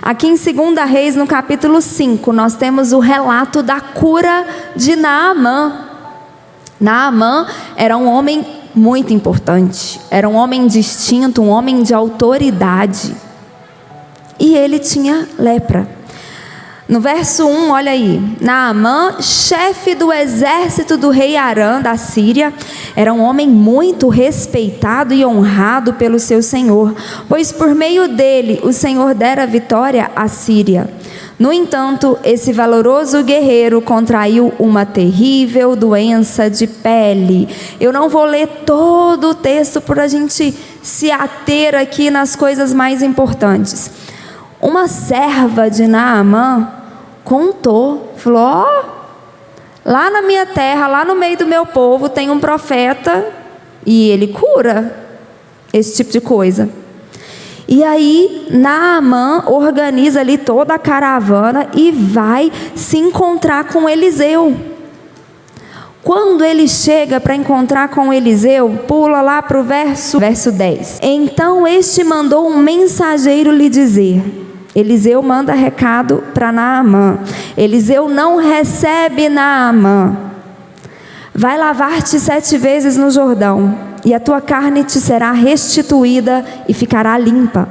Aqui em 2 Reis, no capítulo 5, nós temos o relato da cura de Naamã. Naamã era um homem muito importante, era um homem distinto, um homem de autoridade. E ele tinha lepra. No verso 1, olha aí. Naamã, chefe do exército do rei Arã da Síria, era um homem muito respeitado e honrado pelo seu senhor, pois por meio dele o Senhor dera vitória à Síria. No entanto, esse valoroso guerreiro contraiu uma terrível doença de pele. Eu não vou ler todo o texto para a gente se ater aqui nas coisas mais importantes. Uma serva de Naamã contou, falou: ó, lá na minha terra, lá no meio do meu povo, tem um profeta e ele cura esse tipo de coisa. E aí Naamã organiza ali toda a caravana e vai se encontrar com Eliseu. Quando ele chega para encontrar com Eliseu, pula lá para o verso 10. Então este mandou um mensageiro lhe dizer. Eliseu manda recado para Naamã. Eliseu não recebe Naamã. Vai lavar-te 7 vezes no Jordão, e a tua carne te será restituída e ficará limpa.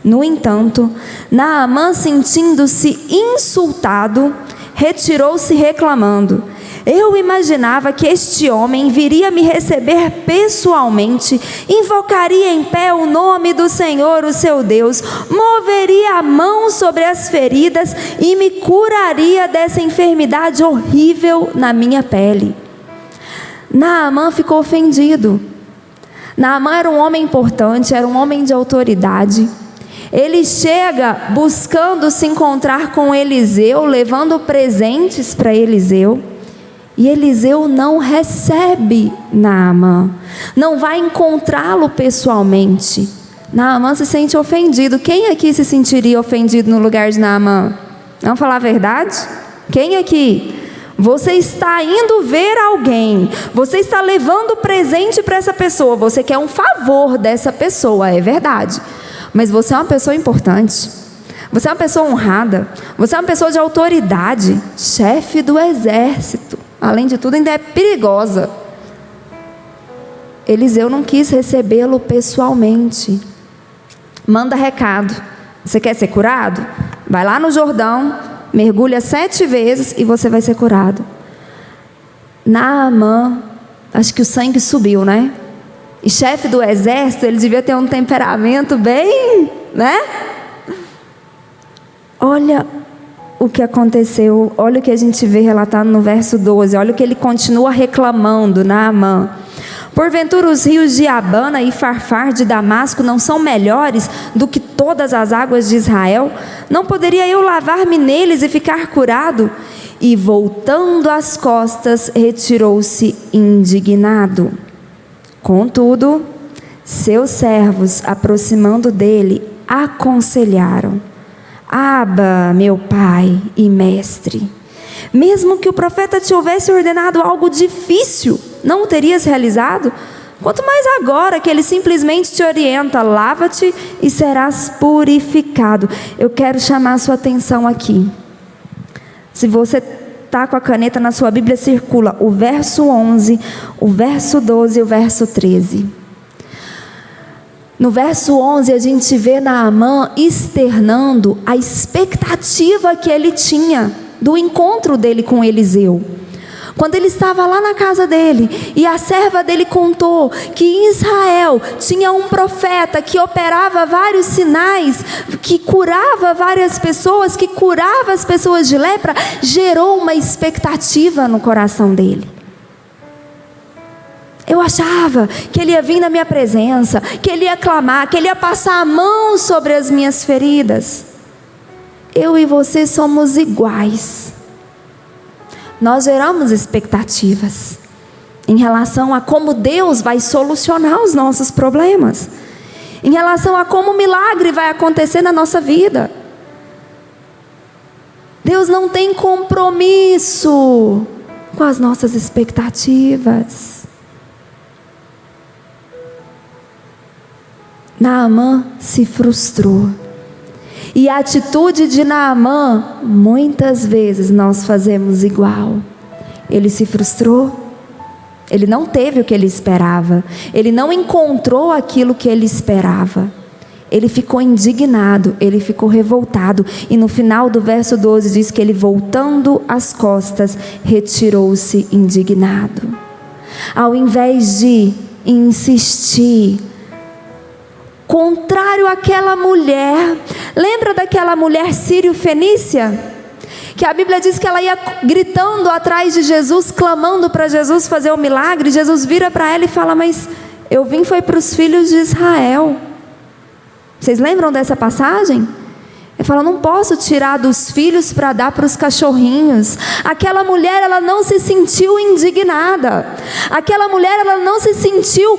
No entanto, Naamã, sentindo-se insultado, retirou-se reclamando: eu imaginava que este homem viria me receber pessoalmente, invocaria em pé o nome do Senhor, o seu Deus, moveria a mão sobre as feridas e me curaria dessa enfermidade horrível na minha pele. Naamã ficou ofendido. Naamã era um homem importante, era um homem de autoridade. Ele chega buscando se encontrar com Eliseu, levando presentes para Eliseu. E Eliseu não recebe Naamã, não vai encontrá-lo pessoalmente. Naamã se sente ofendido. Quem aqui se sentiria ofendido no lugar de Naamã? Vamos falar a verdade? Quem aqui? Você está indo ver alguém, você está levando presente para essa pessoa, você quer um favor dessa pessoa, é verdade. Mas você é uma pessoa importante, você é uma pessoa honrada, você é uma pessoa de autoridade, chefe do exército. Além de tudo, ainda é perigosa. Eliseu não quis recebê-lo pessoalmente. Manda recado: você quer ser curado? Vai lá no Jordão, mergulha 7 vezes e você vai ser curado. Naamã, acho que o sangue subiu, né? E chefe do exército, ele devia ter um temperamento bem, né? Olha o que aconteceu, olha o que a gente vê relatado no verso 12, olha o que ele continua reclamando, Naamã. Porventura os rios de Abana e Farfar de Damasco não são melhores do que todas as águas de Israel? Não poderia eu lavar-me neles e ficar curado? E voltando as costas, retirou-se indignado. Contudo, seus servos, aproximando dele, aconselharam: Aba, meu pai e mestre, mesmo que o profeta te houvesse ordenado algo difícil, não o terias realizado? Quanto mais agora que ele simplesmente te orienta: lava-te e serás purificado. Eu quero chamar a sua atenção aqui. Se você está com a caneta na sua Bíblia, circula o verso 11, o verso 12 e o verso 13. No verso 11 a gente vê Naamã externando a expectativa que ele tinha do encontro dele com Eliseu. Quando ele estava lá na casa dele e a serva dele contou que em Israel tinha um profeta que operava vários sinais, que curava várias pessoas, que curava as pessoas de lepra, gerou uma expectativa no coração dele. Eu achava que ele ia vir na minha presença, que ele ia clamar, que ele ia passar a mão sobre as minhas feridas. Eu e você somos iguais. Nós geramos expectativas em relação a como Deus vai solucionar os nossos problemas, em relação a como o milagre vai acontecer na nossa vida. Deus não tem compromisso com as nossas expectativas. Naamã se frustrou. E a atitude de Naamã, muitas vezes nós fazemos igual. Ele se frustrou, ele não teve o que ele esperava, ele não encontrou aquilo que ele esperava. Ele ficou indignado, ele ficou revoltado. E no final do verso 12 diz que ele, voltando as costas, retirou-se indignado. Ao invés de insistir, contrário àquela mulher, lembra daquela mulher sírio-fenícia? Que a Bíblia diz que ela ia gritando atrás de Jesus, clamando para Jesus fazer o milagre. Jesus vira para ela e fala: mas eu vim foi para os filhos de Israel. Vocês lembram dessa passagem? Ele fala: não posso tirar dos filhos para dar para os cachorrinhos. Aquela mulher, ela não se sentiu indignada. Aquela mulher, ela não se sentiu...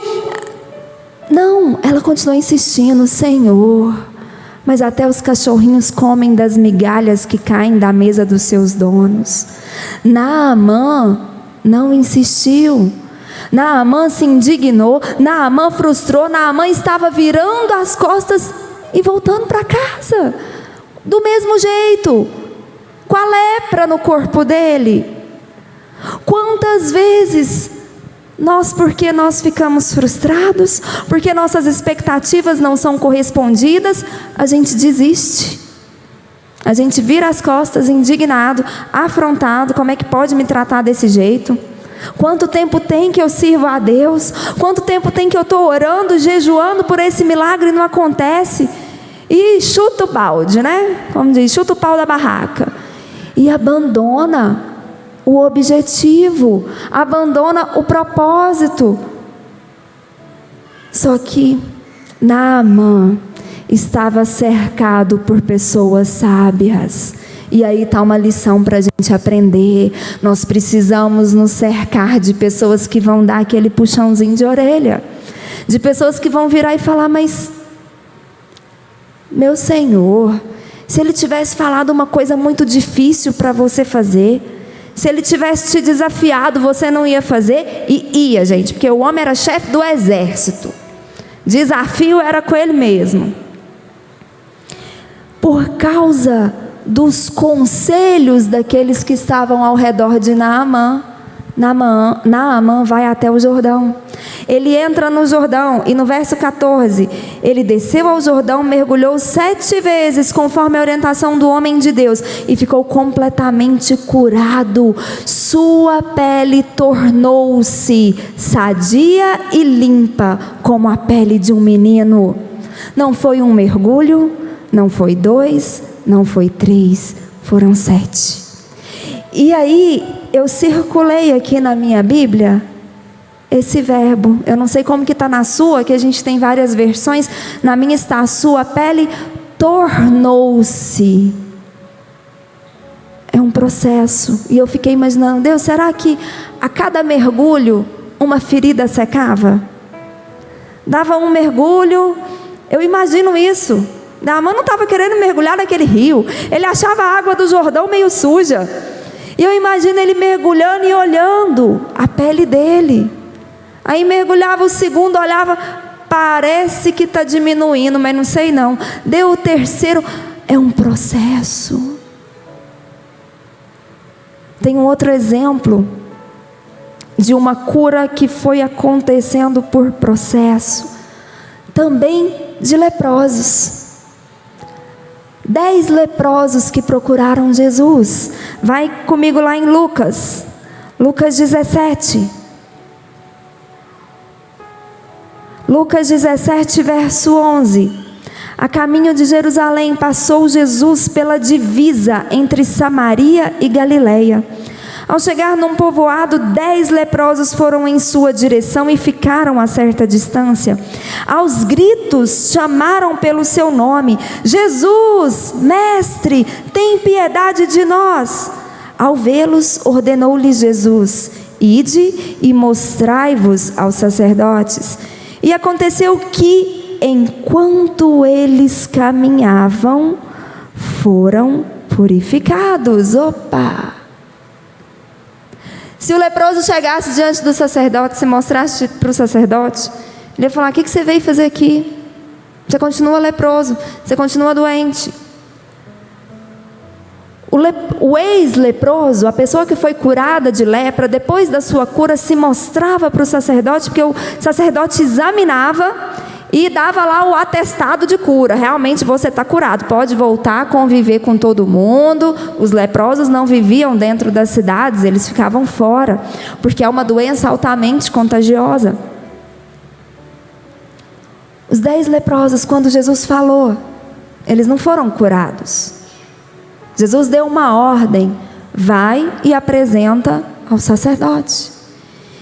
Não, ela continuou insistindo: Senhor, mas até os cachorrinhos comem das migalhas que caem da mesa dos seus donos. Naamã não insistiu. Naamã se indignou, Naamã frustrou, Naamã estava virando as costas e voltando para casa, do mesmo jeito, com a lepra no corpo dele. Quantas vezes porque nós ficamos frustrados, porque nossas expectativas não são correspondidas, a gente desiste, a gente vira as costas indignado, afrontado: como é que pode me tratar desse jeito? Quanto tempo tem que eu sirvo a Deus? Quanto tempo tem que eu estou orando, jejuando por esse milagre e não acontece? E chuta o balde, né? Como diz, chuta o pau da barraca. E abandona o objetivo, abandona o propósito. Só que Naamã estava cercado por pessoas sábias. E aí está uma lição para a gente aprender. Nós precisamos nos cercar de pessoas que vão dar aquele puxãozinho de orelha, de pessoas que vão virar e falar: mas, meu Senhor, se Ele tivesse falado uma coisa muito difícil para você fazer, se Ele tivesse te desafiado, você não ia fazer? E ia, gente, porque o homem era chefe do exército, desafio era com ele mesmo. Por causa dos conselhos daqueles que estavam ao redor de Naamã, Naamã vai até o Jordão. Ele entra no Jordão e no verso 14, ele desceu ao Jordão, mergulhou 7 vezes conforme a orientação do homem de Deus e ficou completamente curado. Sua pele tornou-se sadia e limpa como a pele de um menino. Não foi um mergulho, não foi 2, não foi 3, foram 7. E aí eu circulei aqui na minha Bíblia esse verbo. Eu não sei como que está na sua, que a gente tem várias versões. Na minha está: a sua pele tornou-se. É um processo. E eu fiquei imaginando: Deus, será que a cada mergulho uma ferida secava? Dava um mergulho, eu imagino isso. Naamã não estava querendo mergulhar naquele rio. Ele achava a água do Jordão meio suja. E eu imagino ele mergulhando e olhando a pele dele. Aí mergulhava o segundo, olhava, parece que está diminuindo, mas não sei não. Deu o terceiro, é um processo. Tem um outro exemplo de uma cura que foi acontecendo por processo, também de leprosos. 10 leprosos que procuraram Jesus. Vai comigo lá em Lucas 17. Lucas 17, verso 11. A caminho de Jerusalém, passou Jesus pela divisa entre Samaria e Galileia. Ao chegar num povoado, 10 leprosos foram em sua direção e ficaram a certa distância. Aos gritos chamaram pelo seu nome: Jesus, mestre, tem piedade de nós. Ao vê-los, ordenou-lhes Jesus: ide e mostrai-vos aos sacerdotes. E aconteceu que, enquanto eles caminhavam, foram purificados. Opa! Se o leproso chegasse diante do sacerdote, se mostrasse para o sacerdote, ele ia falar: o que você veio fazer aqui? Você continua leproso, você continua doente. O ex-leproso, a pessoa que foi curada de lepra, depois da sua cura, se mostrava para o sacerdote, porque o sacerdote examinava e dava lá o atestado de cura. Realmente você está curado, pode voltar a conviver com todo mundo. Os leprosos não viviam dentro das cidades, eles ficavam fora, porque é uma doença altamente contagiosa. Os 10 leprosos, quando Jesus falou, eles não foram curados. Jesus deu uma ordem: vai e apresenta ao sacerdote.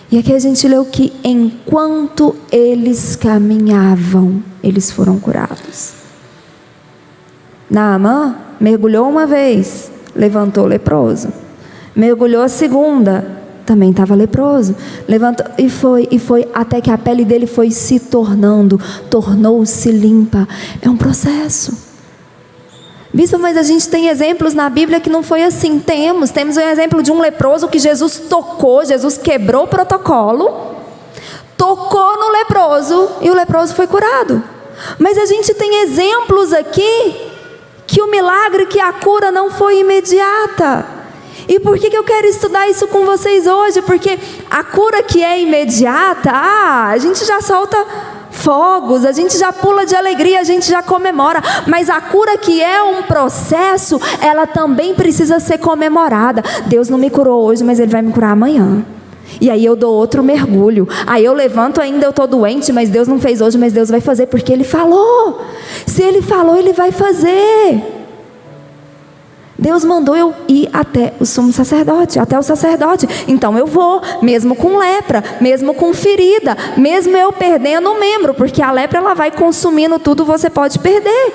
E aqui a gente leu que enquanto eles caminhavam, eles foram curados. Naamã mergulhou uma vez, levantou leproso. Mergulhou a segunda, também estava leproso. Levantou e foi até que a pele dele foi se tornou-se limpa. É um processo. Bispo, mas a gente tem exemplos na Bíblia que não foi assim. Temos um exemplo de um leproso que Jesus tocou, Jesus quebrou o protocolo, tocou no leproso e o leproso foi curado. Mas a gente tem exemplos aqui que o milagre, que a cura não foi imediata. E por que eu quero estudar isso com vocês hoje? Porque a cura que é imediata, a gente já solta fogos, a gente já pula de alegria, a gente já comemora. Mas a cura que é um processo, ela também precisa ser comemorada. Deus não me curou hoje, mas Ele vai me curar amanhã. E aí eu dou outro mergulho. Aí eu levanto, ainda eu estou doente, mas Deus não fez hoje, mas Deus vai fazer, porque Ele falou. Se Ele falou, Ele vai fazer. Deus mandou eu ir até o sumo sacerdote, até o sacerdote. Então eu vou, mesmo com lepra, mesmo com ferida, mesmo eu perdendo um membro, porque a lepra ela vai consumindo tudo, você pode perder.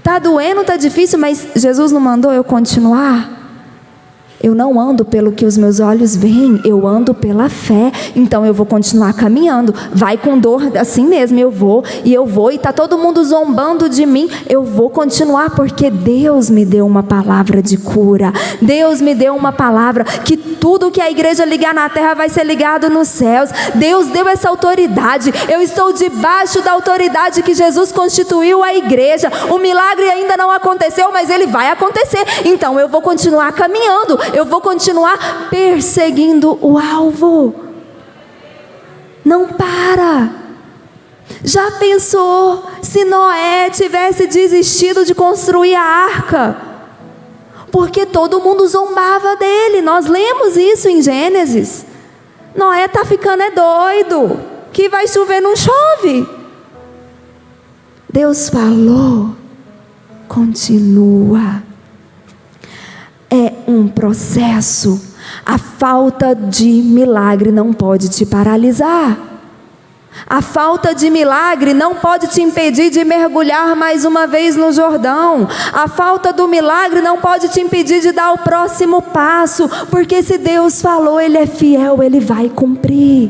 Tá doendo, tá difícil, mas Jesus não mandou eu continuar? Eu não ando pelo que os meus olhos veem, eu ando pela fé. Então eu vou continuar caminhando. Vai com dor, assim mesmo, eu vou e está todo mundo zombando de mim, eu vou continuar, porque Deus me deu uma palavra de cura. Deus me deu uma palavra que tudo que a igreja ligar na terra vai ser ligado nos céus. Deus deu essa autoridade. Eu estou debaixo da autoridade que Jesus constituiu a igreja. O milagre ainda não aconteceu, mas ele vai acontecer. Então eu vou continuar caminhando, eu vou continuar perseguindo o alvo. Não para. Já pensou se Noé tivesse desistido de construir a arca? Porque todo mundo zombava dele. Nós lemos isso em Gênesis. Noé está ficando doido, que vai chover, não chove. Deus falou, continua. É um processo. A falta de milagre não pode te paralisar. A falta de milagre não pode te impedir de mergulhar mais uma vez no Jordão. A falta do milagre não pode te impedir de dar o próximo passo, porque se Deus falou, Ele é fiel, Ele vai cumprir.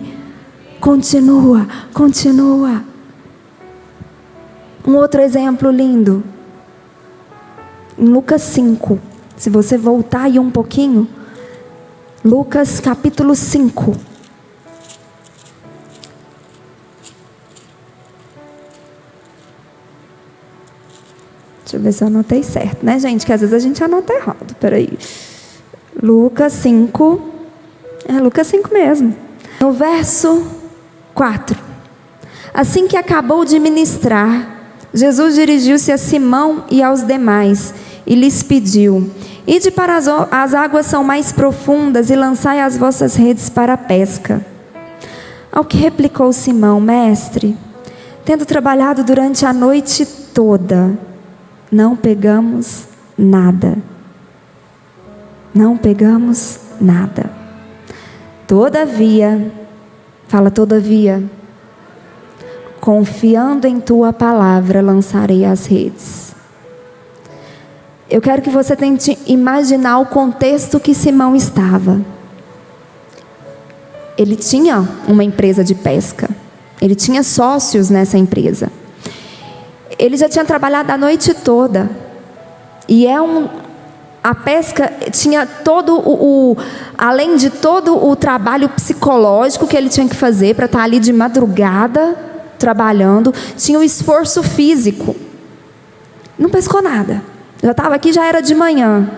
Continua, continua. Um outro exemplo lindo, em Lucas 5, se você voltar aí um pouquinho, Lucas capítulo 5. Deixa eu ver se eu anotei certo, né, gente? Que às vezes a gente anota errado. Peraí. Lucas 5. É Lucas 5 mesmo. No verso 4. Assim que acabou de ministrar, Jesus dirigiu-se a Simão e aos demais e lhes pediu: ide para as águas são mais profundas e lançai as vossas redes para a pesca. Ao que replicou Simão: mestre, tendo trabalhado durante a noite toda, não pegamos nada. Não pegamos nada. Todavia, fala todavia, confiando em tua palavra, lançarei as redes. Eu quero que você tente imaginar o contexto que Simão estava. Ele tinha uma empresa de pesca. Ele tinha sócios nessa empresa. Ele já tinha trabalhado a noite toda. E a pesca tinha além de todo o trabalho psicológico que ele tinha que fazer para estar ali de madrugada trabalhando, tinha o esforço físico. Não pescou nada. Já estava aqui, já era de manhã.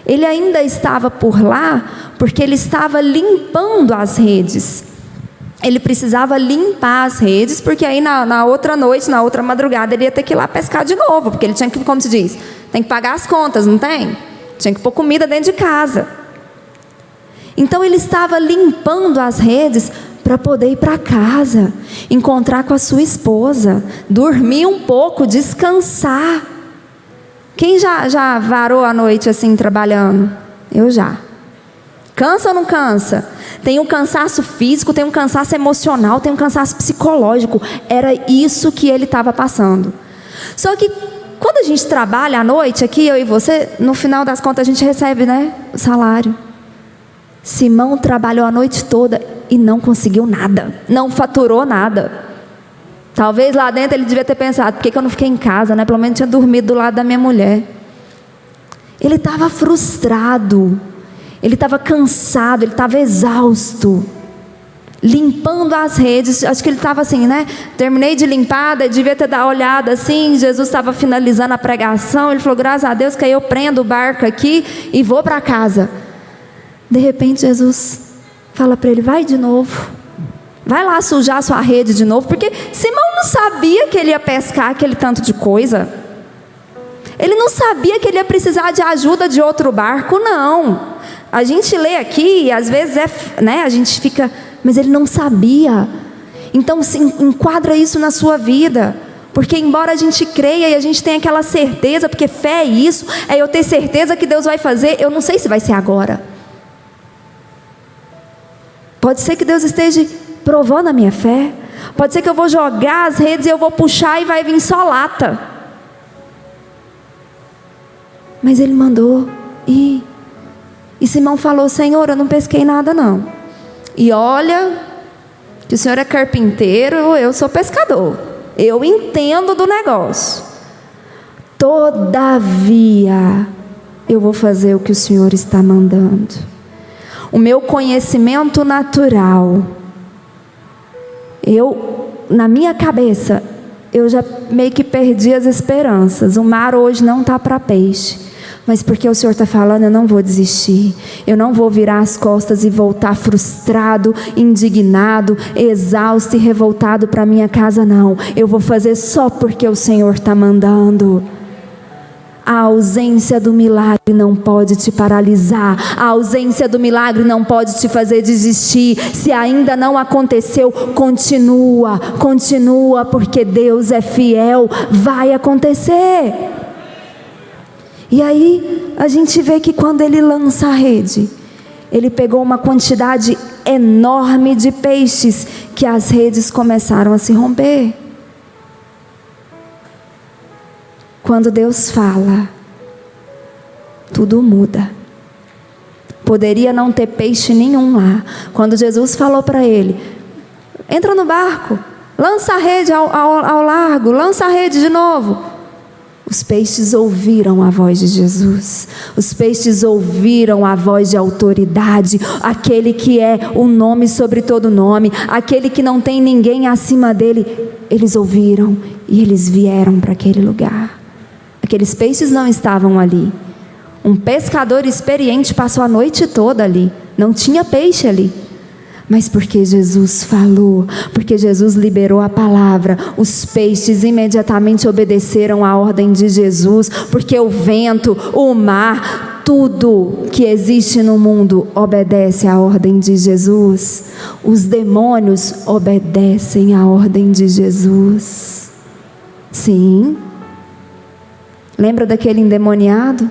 ele ainda estava por lá, porque ele estava limpando as redes. Ele precisava limpar as redes, porque aí na outra noite, na outra madrugada, ele ia ter que ir lá pescar de novo, porque ele tinha que, como se diz, tem que pagar as contas, não tem? Tinha que pôr comida dentro de casa. Então ele estava limpando as redes para poder ir para casa, encontrar com a sua esposa, dormir um pouco, descansar. Quem já varou a noite assim trabalhando? Eu já. Cansa ou não cansa? Tem um cansaço físico, tem um cansaço emocional, tem um cansaço psicológico. Era isso que ele estava passando. Só que quando a gente trabalha à noite, aqui eu e você, no final das contas a gente recebe, né, o salário. Simão trabalhou a noite toda e não conseguiu nada, não faturou nada. Talvez lá dentro ele devia ter pensado, por que eu não fiquei em casa, né? Pelo menos tinha dormido do lado da minha mulher. Ele estava frustrado, ele estava cansado, ele estava exausto, limpando as redes. Acho que ele estava assim, né? Terminei de limpar, devia ter dado uma olhada assim. Jesus estava finalizando a pregação. Ele falou, graças a Deus que aí eu prendo o barco aqui e vou para casa. De repente Jesus fala para ele, vai de novo, vai lá sujar a sua rede de novo, porque Simão não sabia que ele ia pescar aquele tanto de coisa. Ele não sabia que ele ia precisar de ajuda de outro barco, não. A gente lê aqui e às vezes né, a gente fica, mas ele não sabia. Então enquadra isso na sua vida, porque embora a gente creia e a gente tenha aquela certeza, porque fé é isso, é eu ter certeza que Deus vai fazer, eu não sei se vai ser agora. Pode ser que Deus esteja provando a minha fé. Pode ser que eu vou jogar as redes e eu vou puxar e vai vir só lata. Mas ele mandou ir. E Simão falou, Senhor, eu não pesquei nada não. E olha, que o Senhor é carpinteiro, eu sou pescador. Eu entendo do negócio. Todavia, eu vou fazer o que o Senhor está mandando. O meu conhecimento natural, na minha cabeça, eu já meio que perdi as esperanças. O mar hoje não está para peixe, mas porque o Senhor está falando, eu não vou desistir. Eu não vou virar as costas e voltar frustrado, indignado, exausto e revoltado para minha casa, não. Eu vou fazer só porque o Senhor está mandando. A ausência do milagre não pode te paralisar. A ausência do milagre não pode te fazer desistir. Se ainda não aconteceu, continua, porque Deus é fiel, vai acontecer. E aí a gente vê que quando ele lança a rede, ele pegou uma quantidade enorme de peixes, que as redes começaram a se romper. Quando Deus fala, tudo muda. Poderia não ter peixe nenhum lá. Quando Jesus falou para ele, entra no barco, lança a rede ao largo, lança a rede de novo. Os peixes ouviram a voz de Jesus. Os peixes ouviram a voz de autoridade. Aquele que é o nome sobre todo nome. Aquele que não tem ninguém acima dele. Eles ouviram e eles vieram para aquele lugar. Aqueles peixes não estavam ali. Um pescador experiente passou a noite toda ali. Não tinha peixe ali. Mas porque Jesus falou, porque Jesus liberou a palavra, os peixes imediatamente obedeceram à ordem de Jesus. Porque o vento, o mar, tudo que existe no mundo obedece à ordem de Jesus. Os demônios obedecem à ordem de Jesus. Sim. Lembra daquele endemoniado?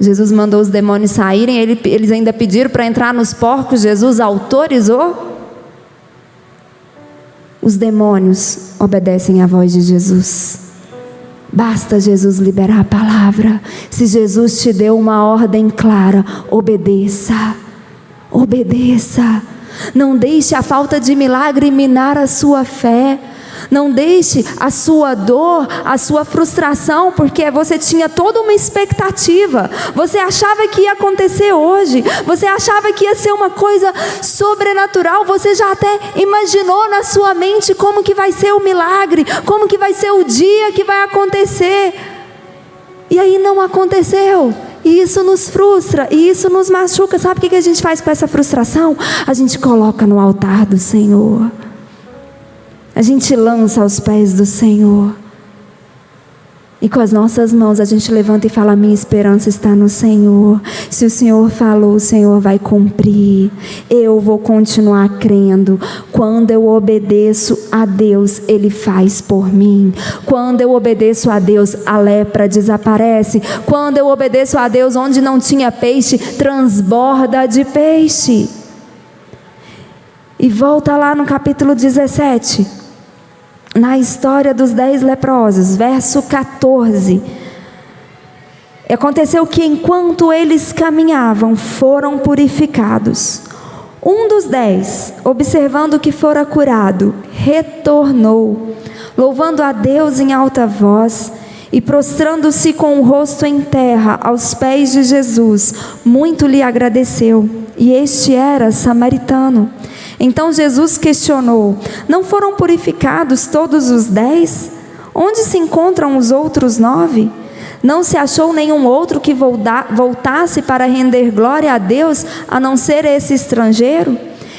Jesus mandou os demônios saírem, eles ainda pediram para entrar nos porcos, Jesus autorizou. Os demônios obedecem à voz de Jesus. Basta Jesus liberar a palavra. Se Jesus te deu uma ordem clara, obedeça. Obedeça. Não deixe a falta de milagre minar a sua fé. Não deixe a sua dor, a sua frustração, porque você tinha toda uma expectativa. Você achava que ia acontecer hoje. Você achava que ia ser uma coisa sobrenatural. Você já até imaginou na sua mente como que vai ser o milagre, como que vai ser o dia que vai acontecer. E aí não aconteceu. E isso nos frustra, e isso nos machuca. Sabe o que a gente faz com essa frustração? A gente coloca no altar do Senhor. A gente lança aos pés do Senhor. E com as nossas mãos a gente levanta e fala: a minha esperança está no Senhor. Se o Senhor falou, o Senhor vai cumprir. Eu vou continuar crendo. Quando eu obedeço a Deus, Ele faz por mim. Quando eu obedeço a Deus, a lepra desaparece. Quando eu obedeço a Deus, onde não tinha peixe, transborda de peixe. E volta lá no capítulo 17. Na história dos 10 leprosos, verso 14. Aconteceu que enquanto eles caminhavam, foram purificados. Um dos 10, observando que fora curado, retornou, louvando a Deus em alta voz, e prostrando-se com o rosto em terra aos pés de Jesus, muito lhe agradeceu. E este era samaritano. Então Jesus questionou: não foram purificados todos os 10? Onde se encontram os outros 9? Não se achou nenhum outro que voltasse para render glória a Deus, a não ser esse estrangeiro?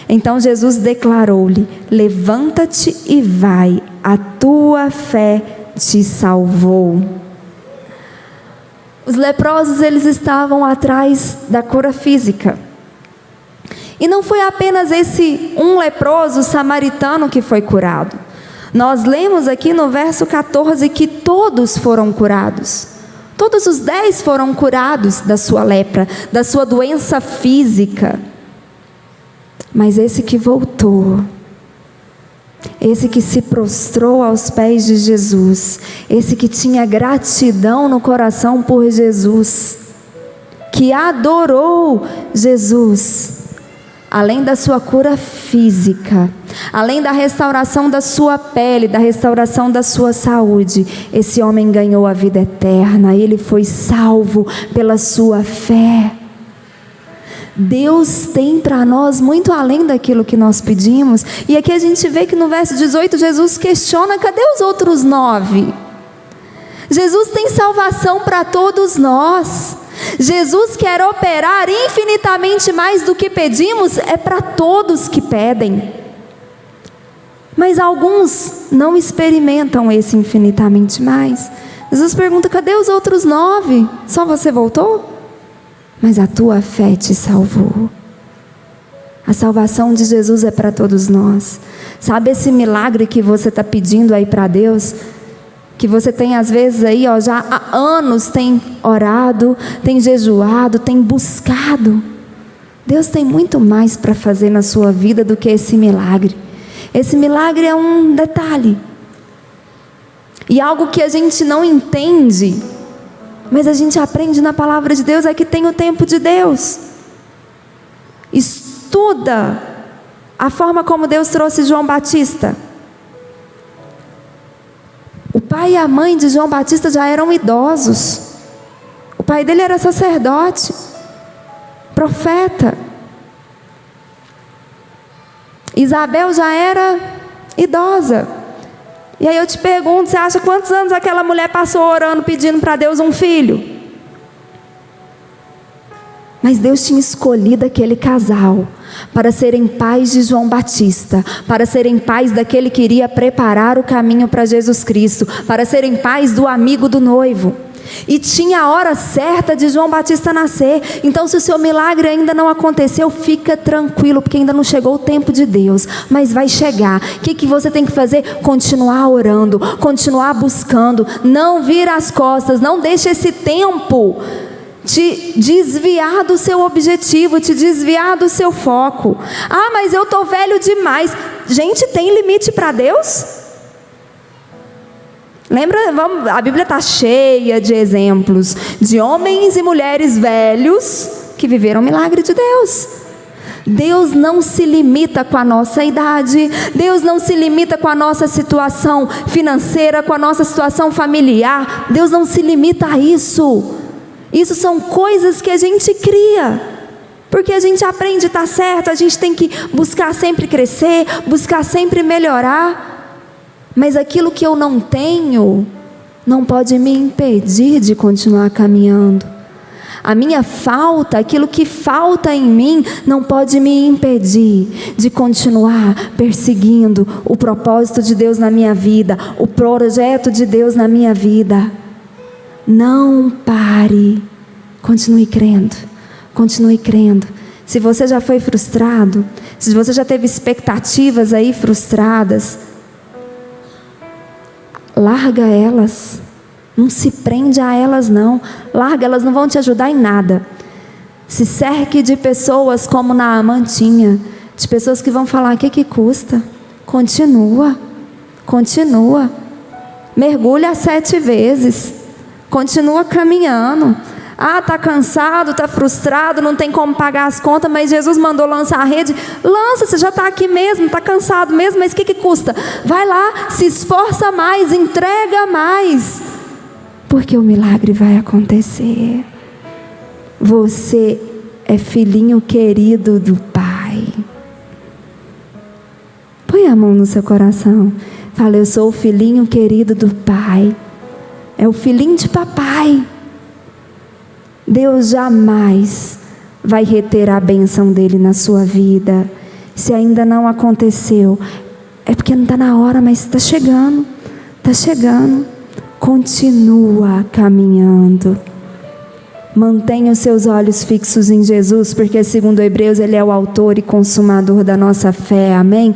Então Jesus declarou-lhe: levanta-te e vai, a tua fé te salvou. Os leprosos, eles estavam atrás da cura física. E não foi apenas esse um leproso samaritano que foi curado. Nós lemos aqui no verso 14 que todos foram curados. Todos os 10 foram curados da sua lepra, da sua doença física. Mas esse que voltou, esse que se prostrou aos pés de Jesus, esse que tinha gratidão no coração por Jesus, que adorou Jesus, além da sua cura física, além da restauração da sua pele, da restauração da sua saúde, esse homem ganhou a vida eterna. Ele foi salvo pela sua fé. Deus tem para nós muito além daquilo que nós pedimos. E aqui a gente vê que no verso 18 Jesus questiona: cadê os outros 9? Jesus tem salvação para todos nós. Jesus quer operar infinitamente mais do que pedimos, é para todos que pedem. Mas alguns não experimentam esse infinitamente mais. Jesus pergunta: cadê os outros 9? Só você voltou? Mas a tua fé te salvou. A salvação de Jesus é para todos nós. Sabe esse milagre que você está pedindo aí para Deus? Que você tem às vezes aí, já há anos tem orado, tem jejuado, tem buscado. Deus tem muito mais para fazer na sua vida do que esse milagre. Esse milagre é um detalhe. E algo que a gente não entende, mas a gente aprende na palavra de Deus, é que tem o tempo de Deus. Estuda a forma como Deus trouxe João Batista. O pai e a mãe de João Batista já eram idosos. O pai dele era sacerdote, profeta. Isabel já era idosa. E aí eu te pergunto, você acha quantos anos aquela mulher passou orando, pedindo para Deus um filho? Mas Deus tinha escolhido aquele casal para serem pais de João Batista, para serem pais daquele que iria preparar o caminho para Jesus Cristo, para serem pais do amigo do noivo. E tinha a hora certa de João Batista nascer. Então, se o seu milagre ainda não aconteceu, fica tranquilo, porque ainda não chegou o tempo de Deus, mas vai chegar. O que você tem que fazer? Continuar orando, continuar buscando, não vira as costas, não deixe esse tempo te desviar do seu objetivo, te desviar do seu foco. Ah, mas eu estou velho demais. Gente, tem limite para Deus? Lembra, a Bíblia está cheia de exemplos de homens e mulheres velhos que viveram o milagre de Deus. Deus não se limita com a nossa idade, Deus não se limita com a nossa situação financeira, com a nossa situação familiar. Deus não se limita a isso. Isso são coisas que a gente cria, porque a gente aprende a estar certo, a gente tem que buscar sempre crescer, buscar sempre melhorar. Mas aquilo que eu não tenho, não pode me impedir de continuar caminhando. A minha falta, aquilo que falta em mim, não pode me impedir de continuar perseguindo o propósito de Deus na minha vida, o projeto de Deus na minha vida. Não pare, continue crendo, continue crendo. Se você já foi frustrado, se você já teve expectativas aí frustradas, larga elas. Não se prende a elas não. Larga, elas não vão te ajudar em nada. Se cerque de pessoas como Naamã tinha, de pessoas que vão falar: o que custa? Continua, continua. Mergulha 7 vezes. Continua caminhando. Ah, está cansado, está frustrado, não tem como pagar as contas, mas Jesus mandou lançar a rede. Lança, você já está aqui mesmo, está cansado mesmo, mas o que custa? Vai lá, se esforça mais, entrega mais, porque o milagre vai acontecer. Você é filhinho querido do Pai. Põe a mão no seu coração. Fala: eu sou o filhinho querido do Pai. É o filhinho de papai. Deus jamais vai reter a bênção dele na sua vida. Se ainda não aconteceu, é porque não está na hora, mas está chegando. Está chegando. Continua caminhando. Mantenha os seus olhos fixos em Jesus, porque segundo Hebreus, Ele é o autor e consumador da nossa fé, amém?